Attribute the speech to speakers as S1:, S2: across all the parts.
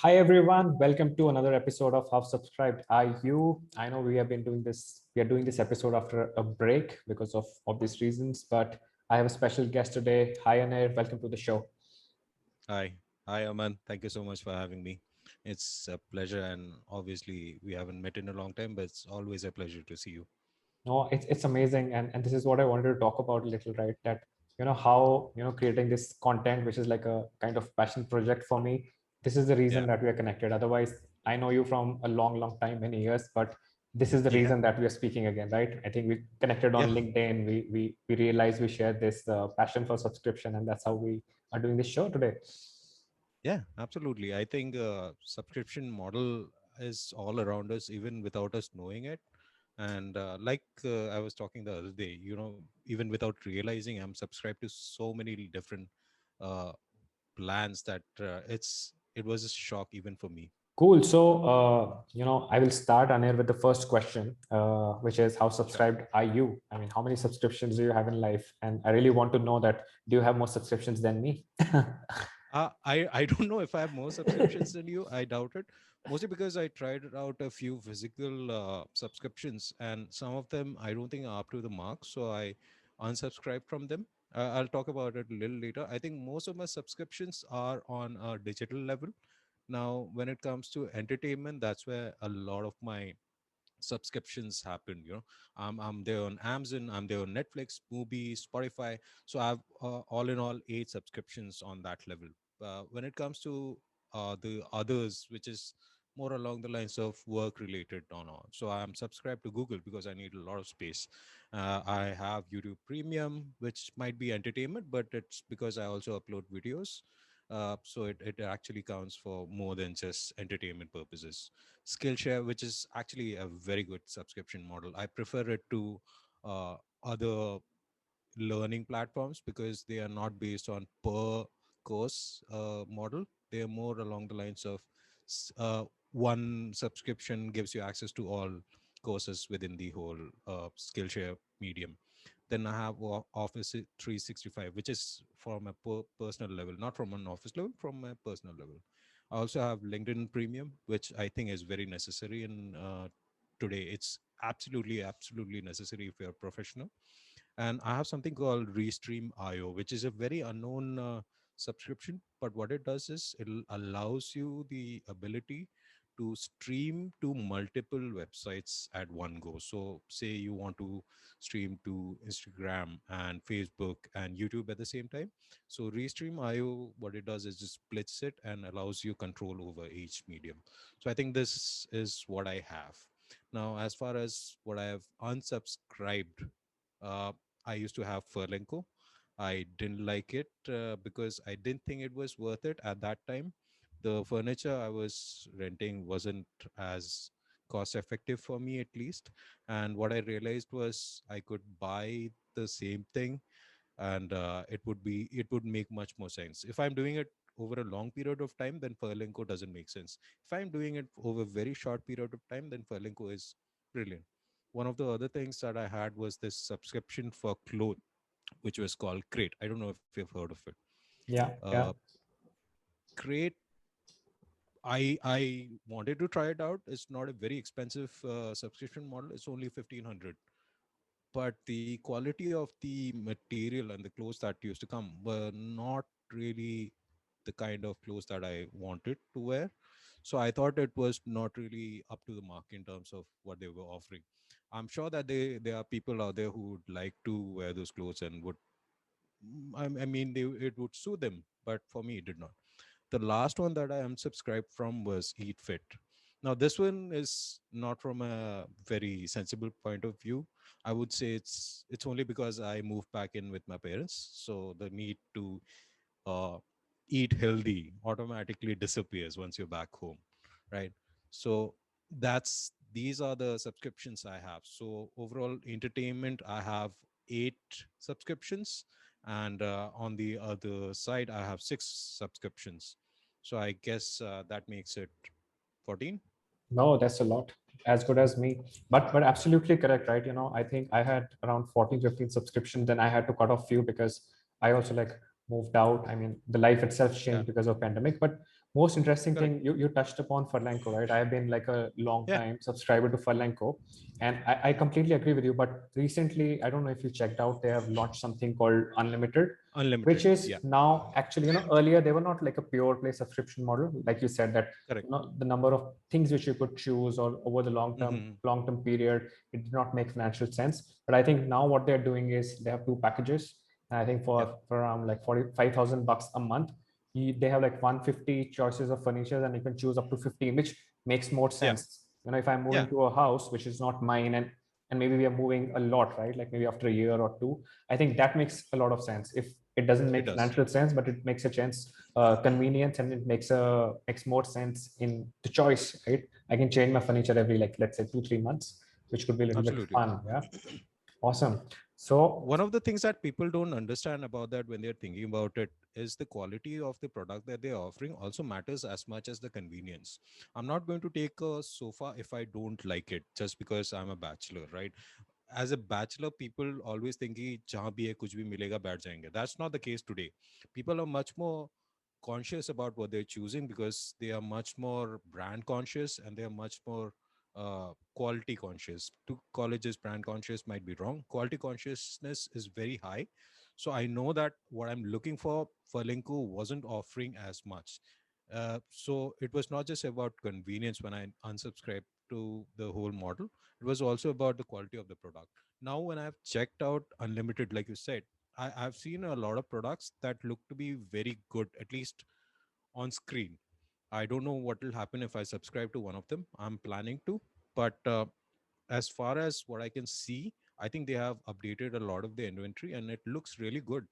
S1: Hi everyone, welcome to another episode of How Subscribed Are You? I know we have been doing this, we are doing this episode after a break because of obvious reasons, but I have a special guest today. Hi Anir, welcome to the show.
S2: Hi. Hi, Aman. Thank you so much for having me. It's a pleasure, and obviously, we haven't met in a long time, but it's always a pleasure to see you.
S1: No, it's amazing, and this is what I wanted to talk about a little, right? That how creating this content, which is like a kind of passion project for me. This is the reason
S2: Yeah.
S1: that we are connected. Otherwise, I know you from a long time, many years, but this is the
S2: Yeah.
S1: reason that we are speaking again, right? I think we connected on
S2: Yeah.
S1: LinkedIn. We realized we share this passion for subscription, and that's how we are doing this show today.
S2: Yeah. Absolutely. I think subscription model is all around us, even without us knowing it. And I was talking the other day, even without realizing, I'm subscribed to so many different uh, plans that it was a shock even for me.
S1: Cool. So, I will start, Anir, with the first question, which is how
S2: Sure.
S1: subscribed are you? I mean, how many subscriptions do you have in life? And I really want to know that. Do you have more subscriptions than me?
S2: I don't know if I have more subscriptions than you. I doubt it. Mostly because I tried out a few physical subscriptions, and some of them I don't think are up to the mark. So I unsubscribed from them. I'll talk about it a little later. I think most of my subscriptions are on a digital level. Now, when it comes to entertainment, that's where a lot of my subscriptions happen. I'm there on Amazon, I'm there on Netflix, movies, Spotify. So I have all in all 8 subscriptions on that level. When it comes to the others, which is more along the lines of work related on all, so I'm subscribed to Google because I need a lot of space. I have YouTube Premium, which might be entertainment, but it's because I also upload videos. So it actually counts for more than just entertainment purposes. Skillshare, which is actually a very good subscription model. I prefer it to other learning platforms because they are not based on per course model. They are more along the lines of one subscription gives you access to all courses within the whole Skillshare medium. Then I have Office 365, which is from a personal level, not from an office level, from a personal level. I also have LinkedIn Premium, which I think is very necessary in today. It's absolutely necessary if you're a professional. And I have something called Restream IO, which is a very unknown subscription. But what it does is it allows you the ability to stream to multiple websites at one go. So, say you want to stream to Instagram and Facebook and YouTube at the same time. So, Restream IO, what it does is just splits it and allows you control over each medium. So, I think this is what I have. Now, as far as what I have unsubscribed, uh, I used to have Furlenco. I didn't like it because I didn't think it was worth it at that time. The furniture I was renting wasn't as cost effective for me, at least. And what I realized was I could buy the same thing, and it would make much more sense if I'm doing it over a long period of time. Then Furlenco doesn't make sense. If I'm doing it over a very short period of time, then Furlenco is brilliant. One of the other things that I had was this subscription for clothes, which was called Crate. I don't know if you've heard of it.
S1: Yeah,
S2: uh,
S1: yeah,
S2: Crate, I wanted to try it out. It's not a very expensive subscription model. It's only 1,500, but the quality of the material and the clothes that used to come were not really the kind of clothes that I wanted to wear. So I thought it was not really up to the mark in terms of what they were offering. I'm sure that there are people out there who would like to wear those clothes and would, I mean, it would suit them, but for me, it did not. The last one that I unsubscribed from was Eat Fit. Now, this one is not from a very sensible point of view. I would say it's only because I moved back in with my parents, so the need to uh, eat healthy automatically disappears once you're back home, right? So that's these are the subscriptions I have. So overall entertainment, I have 8 subscriptions, and on the other side, I have 6 subscriptions. So I guess that makes it 14.
S1: no, that's a lot, as good as me. But absolutely correct, right? I think I had around 14, 15 subscriptions. Then I had to cut off few because I also like moved out. I mean, the life itself
S2: Yeah.
S1: changed because of pandemic. But most interesting
S2: Correct.
S1: thing, you touched upon Furlenco, right? I have been like a long
S2: Yeah.
S1: time subscriber to Furlenco, and I completely agree with you. But recently, I don't know if you checked out, they have launched something called Unlimited, which
S2: Unlimited.
S1: is
S2: Yeah.
S1: now actually, earlier they were not like a pure play subscription model, like you said that
S2: Correct.
S1: the number of things which you could choose or over the
S2: Hmm.
S1: long term period, it did not make financial sense. But I think now what they're doing is they have two packages, and I think
S2: Yeah.
S1: for around like 45,000 bucks a month, they have like 150 choices of furniture, and you can choose up to 15, which makes more
S2: Yeah.
S1: sense. If I'm moving
S2: Yeah.
S1: to a house which is not mine, and maybe we are moving a lot, right? Like maybe after a year or two, I think that makes a lot of sense. If it doesn't
S2: It
S1: make
S2: does.
S1: financial sense, but it makes a chance convenience, and it makes more sense in the choice, right? I can change my furniture every, like, let's say 2 3 months, which could be a little bit
S2: Absolutely.
S1: fun. Yeah, awesome. So
S2: One of the things that people don't understand about that when they're thinking about it is the quality of the product that they're offering also matters as much as the convenience. I'm not going to take a sofa if I don't like it just because I'm a bachelor, right? As a bachelor, people always think कि जहाँ भी है कुछ भी मिलेगा बैठ जाएंगे. That's not the case today. People are much more conscious about what they're choosing because they are much more brand conscious and they are much more quality conscious. To colleges, brand conscious might be wrong. Quality consciousness is very high. So I know that what I'm looking for Linko wasn't offering as much. So it was not just about convenience when I unsubscribed to the whole model. It was also about the quality of the product. Now, when I've checked out Unlimited, like you said, I've seen a lot of products that look to be very good, at least on screen. I don't know what will happen if I subscribe to one of them. I'm planning to, but as far as what I can see, I think they have updated a lot of the inventory and it looks really good.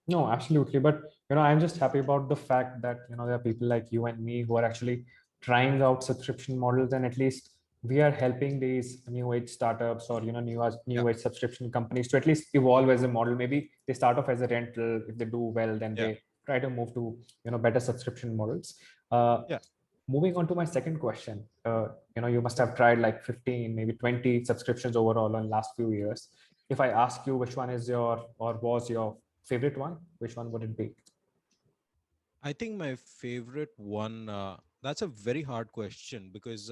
S1: no, absolutely. But I'm just happy about the fact that there are people like you and me who are actually trying out subscription models, and at least we are helping these new age startups or
S2: Yeah,
S1: new age subscription companies to at least evolve as a model. Maybe they start off as a rental. If they do well, then
S2: yeah,
S1: they try to move to better subscription models. Uh,
S2: yeah.
S1: Moving on to my second question, you must
S2: Sure.
S1: have tried like 15, maybe 20 subscriptions overall in last few years. If I ask you which one is your or was your favorite one, which one would it be?
S2: I think my favorite one, that's a very hard question because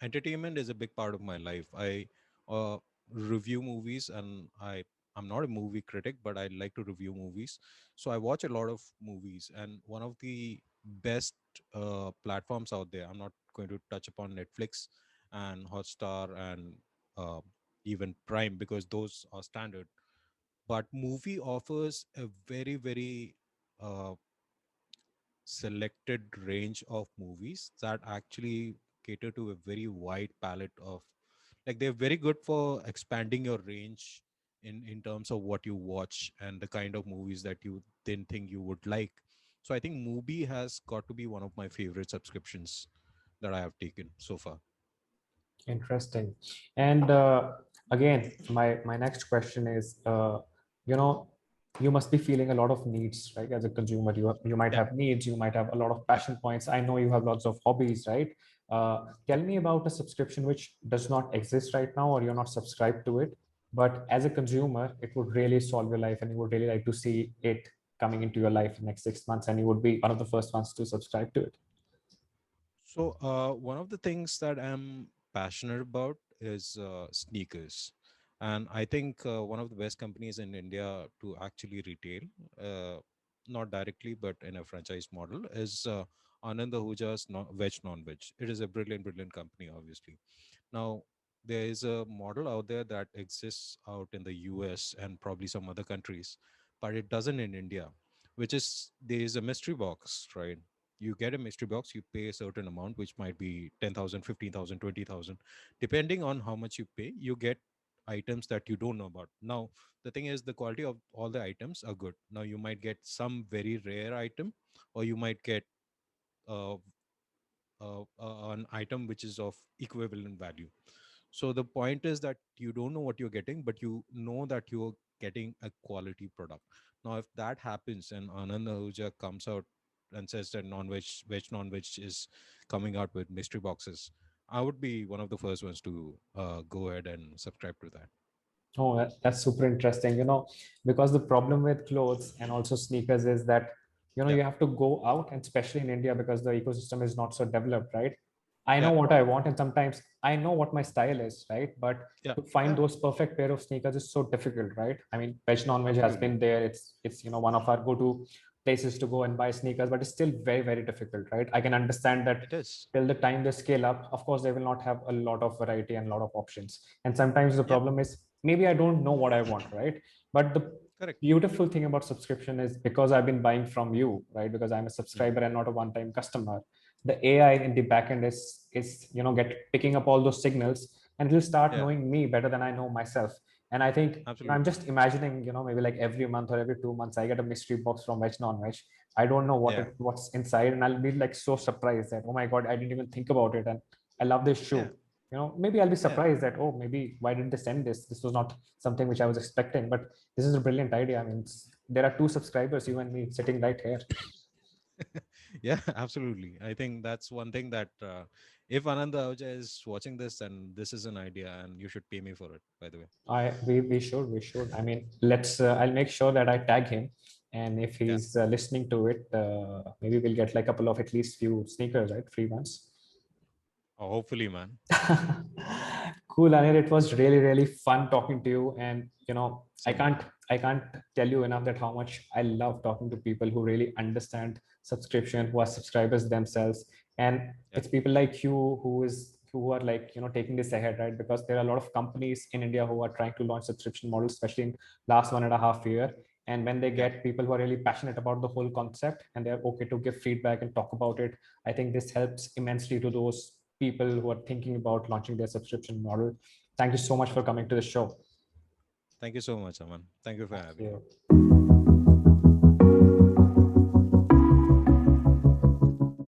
S2: entertainment is a big part of my life. I uh, review movies and I'm not a movie critic, but I like to review movies. So I watch a lot of movies. And one of the best platforms out there, I'm not going to touch upon Netflix and Hotstar and uh, even Prime because those are standard. But movie offers a very, very selected range of movies that actually cater to a very wide palette of, like, they're very good for expanding your range in terms of what you watch and the kind of movies that you didn't think you would like. So I think Mubi has got to be one of my favorite subscriptions that I have taken so far.
S1: Interesting. And again, my next question is, you know, you must be feeling a lot of needs, right? As a consumer, you might
S2: Yeah.
S1: have needs, you might have a lot of
S2: Yeah.
S1: passion points. I know you have lots of hobbies, right? Tell me about a subscription which does not exist right now, or you're not subscribed to it, but as a consumer, it would really solve your life, and you would really like to see it coming into your life in the next 6 months, and you would be one of the first ones to subscribe to it.
S2: So, one of the things that I'm passionate about is sneakers. And I think one of the best companies in India to actually retail, uh, not directly, but in a franchise model, is Anand Ahuja's Veg Non Veg. It is a brilliant, brilliant company, obviously. Now, there is a model out there that exists out in the US and probably some other countries, but it doesn't in India, which is there is a mystery box, right? You get a mystery box, you pay a certain amount, which might be 10,000, 15,000, 20,000, depending on how much you pay, you get items that you don't know about. Now, the thing is, the quality of all the items are good. Now, you might get some very rare item, or you might get uh, an item which is of equivalent value. So the point is that you don't know what you're getting, but you know that you're getting a quality product. Now, if that happens and Anand Ahuja comes out and says that veg non-veg is coming out with mystery boxes, I would be one of the first ones to go ahead and subscribe to that.
S1: Oh, that's super interesting. Because the problem with clothes and also sneakers is that,
S2: Yeah,
S1: you have to go out, and especially in India, because the ecosystem is not so developed, right? I know
S2: yeah,
S1: what I want, and sometimes I know what my style is, right? But
S2: yeah,
S1: to find
S2: yeah.
S1: those perfect pair of sneakers is so difficult, right? I mean, veg non-veg has
S2: Absolutely,
S1: been there. It's one of our go-to places to go and buy sneakers, but it's still very, very difficult, right? I can understand that
S2: it is.
S1: till the time they scale up, of course, they will not have a lot of variety and a lot of options. And sometimes the
S2: Yep,
S1: problem is maybe I don't know what I want, right? But the
S2: correct.
S1: beautiful thing about subscription is because I've been buying from you, right? Because I'm a
S2: Mhm.
S1: subscriber and not a one-time customer. The AI in the backend is get picking up all those signals, and it'll start
S2: Yeah,
S1: knowing me better than I know myself. And I think I'm
S2: absolutely.
S1: just imagining, maybe like every month or every 2 months, I get a mystery box from veg non-veg. I don't know
S2: Yeah,
S1: what's inside, and I'll be like so surprised that, oh my god, I didn't even think about it, and I love this shoe.
S2: yeah,
S1: Maybe I'll be
S2: yeah.
S1: surprised that, oh, maybe why did they send this? This was not something which I was expecting, but this is a brilliant idea. I mean, there are two subscribers, you and me, sitting right here.
S2: Yeah, absolutely. I think that's one thing that if Ananda Ahuja is watching this, then this is an idea, and you should pay me for it. By the way,
S1: We should. I mean, let's. I'll make sure that I tag him, and if
S2: yeah.
S1: he's listening to it, maybe we'll get like a couple of at least few sneakers, right? Free ones.
S2: Oh, hopefully, man.
S1: Cool, Anir. It was really, really fun talking to you. And I
S2: Same here.
S1: can't tell you enough that how much I love talking to people who really understand subscription, who are subscribers themselves. And
S2: Yeah,
S1: it's people like you who are like, taking this ahead, right? Because there are a lot of companies in India who are trying to launch subscription models, especially in last 1.5 year. And when they
S2: yeah.
S1: get people who are really passionate about the whole concept and they're okay to give feedback and talk about it, I think this helps immensely to those people who are thinking about launching their subscription model. Thank you so much for coming
S2: Absolutely.
S1: to the show.
S2: Thank you so much, Aman. Thank you for
S1: Thank
S2: having me.
S1: you.